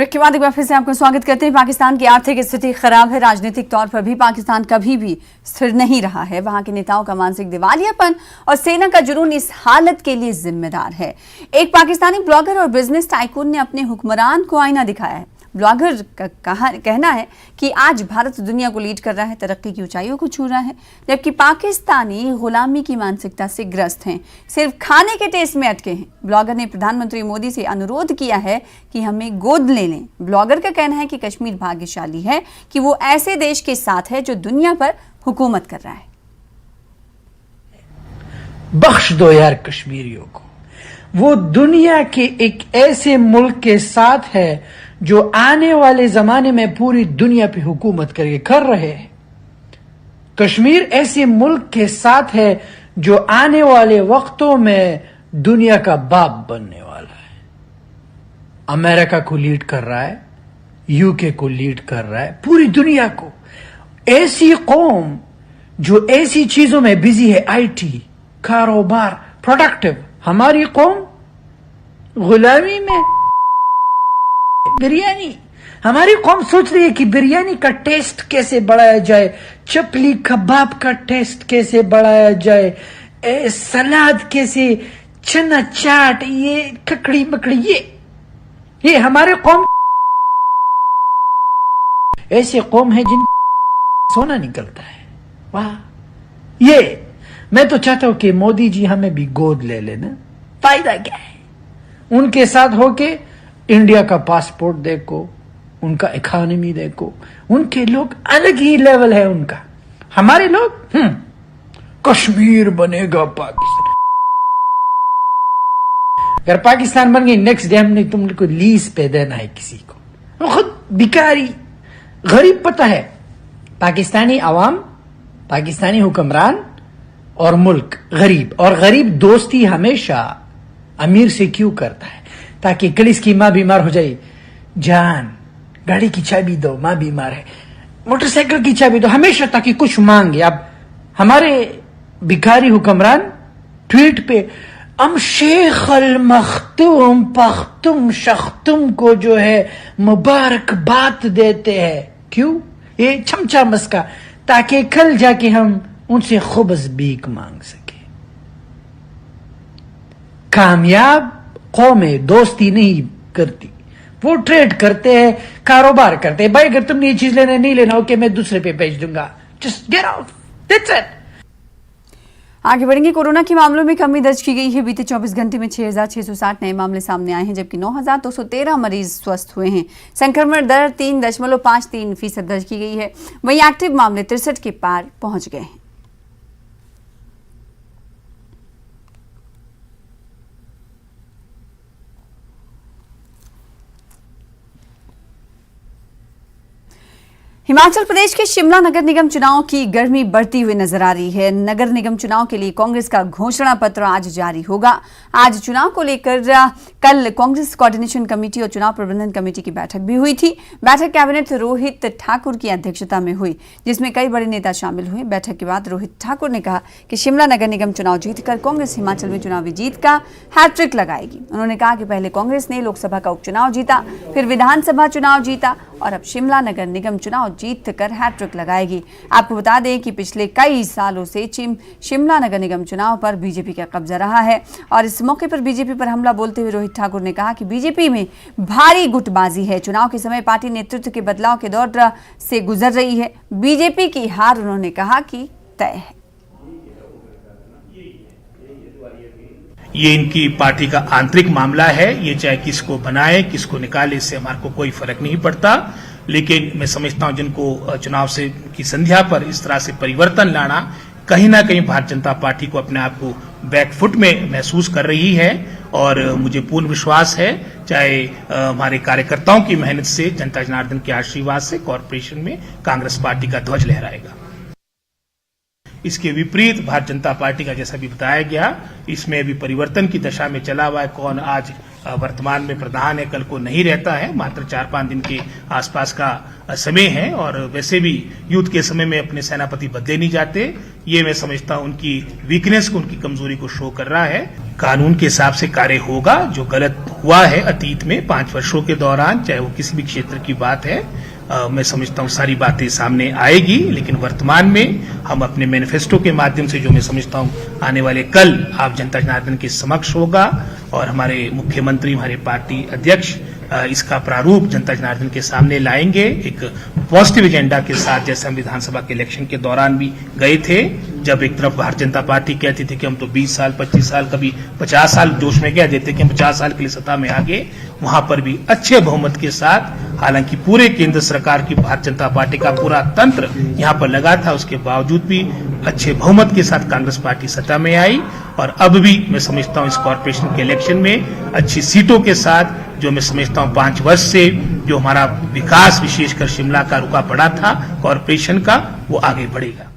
Break के बाद एक बार फिर से आपका स्वागत करते हैं। पाकिस्तान की आर्थिक स्थिति खराब है। राजनीतिक तौर पर भी पाकिस्तान कभी भी स्थिर नहीं रहा है। वहां के नेताओं का मानसिक दिवालियापन और सेना का जुनून इस हालत के लिए जिम्मेदार है। एक पाकिस्तानी ब्लॉगर और बिजनेस टाइकून ने अपने हुक्मरान को आईना दिखाया है। ब्लॉगर का कहना है कि आज भारत दुनिया को लीड कर रहा है, तरक्की की ऊंचाइयों को छू रहा है, जबकि पाकिस्तानी गुलामी की मानसिकता से ग्रस्त हैं, सिर्फ खाने के टेस्ट में अटके हैं। ब्लॉगर ने प्रधानमंत्री मोदी से अनुरोध किया है कि हमें गोद ले लें। ब्लॉगर का कहना है कि कश्मीर भाग्यशाली है कि वो ऐसे देश के साथ है जो दुनिया पर हुकूमत कर रहा है। बख्श दो यार कश्मीरियों को, वो दुनिया के एक ऐसे मुल्क के साथ है जो आने वाले जमाने में पूरी दुनिया पे हुकूमत कर रहे हैं। कश्मीर ऐसे मुल्क के साथ है जो आने वाले वक्तों में दुनिया का बाप बनने वाला है। अमेरिका को लीड कर रहा है, यूके को लीड कर रहा है, पूरी दुनिया को। ऐसी कौम जो ऐसी चीजों में बिजी है, आईटी, कारोबार, प्रोडक्टिव। हमारी कौम गुलामी में, बिरयानी। हमारी कौम सोच रही है कि बिरयानी का टेस्ट कैसे बढ़ाया जाए, चपली कबाब का टेस्ट कैसे बढ़ाया जाए, सलाद कैसे, चना चाट, ये ककड़ी मकड़ी, ये हमारे कौम ऐसी कौम है जिन सोना निकलता है। वाह, ये मैं तो चाहता हूं कि मोदी जी हमें भी गोद ले लेना। फायदा क्या है? उनके साथ होके इंडिया का पासपोर्ट देखो, उनका इकोनॉमी देखो, उनके लोग अलग ही लेवल है उनका। हमारे लोग कश्मीर बनेगा पाकिस्तान। अगर पाकिस्तान बन गई, नेक्स्ट डे हमने तुमको लीज पे देना है किसी को। वो खुद भिखारी गरीब। पता है, पाकिस्तानी आवाम, पाकिस्तानी हुक्मरान और मुल्क गरीब, और गरीब दोस्ती हमेशा अमीर से क्यों करता है? ताकि कल इसकी मां बीमार हो जाए, जान गाड़ी की चाबी दो, मां बीमार है, मोटरसाइकिल की चाबी दो, हमेशा ताकि कुछ मांगे। अब हमारे भिखारी हुक्मरान ट्वीट पे हम शेख अल मखतूम पख्तुम शख्तुम को जो है मुबारकबाद देते हैं। क्यों? ये चमचा मस्का, ताकि कल जाके हम उनसे खुबस भीख मांग सके। कामयाब कौमें दोस्ती नहीं करती, वो ट्रेड करते हैं, कारोबार करते हैं। भाई अगर तुमने ये चीज लेना नहीं लेना, ओके मैं दूसरे पे भेज दूंगा, just get out, that's it. आगे बढ़ेंगे। कोरोना के मामलों में कमी दर्ज की गई है। बीते 24 घंटे में 6,660 नए मामले सामने आए हैं, जबकि 9,213 मरीज स्वस्थ हुए हैं। संक्रमण दर 3.53% दर्ज की गई है। वहीं एक्टिव मामले 63 के पार पहुंच गए हैं। हिमाचल प्रदेश के शिमला नगर निगम चुनाव की गर्मी बढ़ती हुई नजर आ रही है। नगर निगम चुनाव के लिए कांग्रेस का घोषणा पत्र आज जारी होगा। आज चुनाव को लेकर कल कांग्रेस कोऑर्डिनेशन कमेटी और चुनाव प्रबंधन कमेटी की बैठक भी हुई थी। बैठक कैबिनेट रोहित ठाकुर की अध्यक्षता में हुई, जिसमें कई बड़े नेता शामिल हुए। बैठक के बाद रोहित ठाकुर ने कहा कि शिमला नगर निगम चुनाव जीतकर कांग्रेस हिमाचल में चुनावी जीत का हैट्रिक लगाएगी। उन्होंने कहा कि पहले कांग्रेस ने लोकसभा का उपचुनाव जीता, फिर विधानसभा चुनाव जीता और अब शिमला नगर निगम चुनाव जीत कर हैट्रिक लगाएगी। आपको बता दें कि पिछले कई सालों से शिमला नगर निगम चुनाव पर बीजेपी का कब्जा रहा है और इस मौके पर बीजेपी पर हमला बोलते हुए रोहित ठाकुर ने कहा कि बीजेपी में भारी गुटबाजी है। चुनाव के समय पार्टी नेतृत्व के बदलाव के दौर से गुजर रही है। बीजेपी की हार उन्होंने कहा कि तय है। ये इनकी पार्टी का आंतरिक मामला है। ये चाहे किसको बनाए किसको निकाले, इससे हमारे को कोई फर्क नहीं पड़ता। लेकिन मैं समझता हूं जिनको चुनाव से की संध्या पर इस तरह से परिवर्तन लाना, कहीं ना कहीं भारतीय जनता पार्टी को अपने आप को बैकफुट में महसूस कर रही है। और मुझे पूर्ण विश्वास है, चाहे हमारे कार्यकर्ताओं की मेहनत से, जनता जनार्दन के आशीर्वाद से कॉर्पोरेशन में कांग्रेस पार्टी का ध्वज लहराएगा। इसके विपरीत भारतीय जनता पार्टी का, जैसा भी बताया गया, इसमें अभी परिवर्तन की दशा में चला हुआ है। कौन आज वर्तमान में प्रधान है, कल को नहीं रहता है, मात्र 4-5 दिन के आसपास का समय है। और वैसे भी युद्ध के समय में अपने सेनापति बदले नहीं जाते। ये मैं समझता हूं उनकी वीकनेस को, उनकी कमजोरी को शो कर रहा है। कानून के हिसाब से कार्य होगा। जो गलत हुआ है अतीत में 5 वर्षों के दौरान, चाहे वो किसी भी क्षेत्र की बात है, मैं समझता हूं सारी बातें सामने आएगी। लेकिन वर्तमान में हम अपने मैनिफेस्टो के माध्यम से, जो मैं समझता हूं आने वाले कल आप जनता जनार्दन के समक्ष होगा, और हमारे मुख्यमंत्री, हमारे पार्टी अध्यक्ष इसका प्रारूप जनता जनार्दन के सामने लाएंगे एक पॉजिटिव एजेंडा के साथ, जैसे हम विधानसभा के इलेक्शन के दौरान भी गए थे, जब एक तरफ भारतीय जनता पार्टी कहती थी कि हम तो 20 साल 25 साल कभी 50 साल जोश में कह देते कि हम 50 साल के लिए सत्ता में आ गए। वहां पर भी अच्छे बहुमत के साथ, हालांकि पूरे केंद्र सरकार की भारतीय जनता पार्टी का पूरा तंत्र यहां पर लगा था, उसके बावजूद भी अच्छे बहुमत के साथ कांग्रेस पार्टी सत्ता में आई। और अब भी मैं समझता हूं इस कॉर्पोरेशन के इलेक्शन में अच्छी सीटों के साथ, जो मैं समझता हूं 5 वर्ष से जो हमारा विकास विशेषकर शिमला का रुका पड़ा था कॉर्पोरेशन का, वो आगे बढ़ेगा।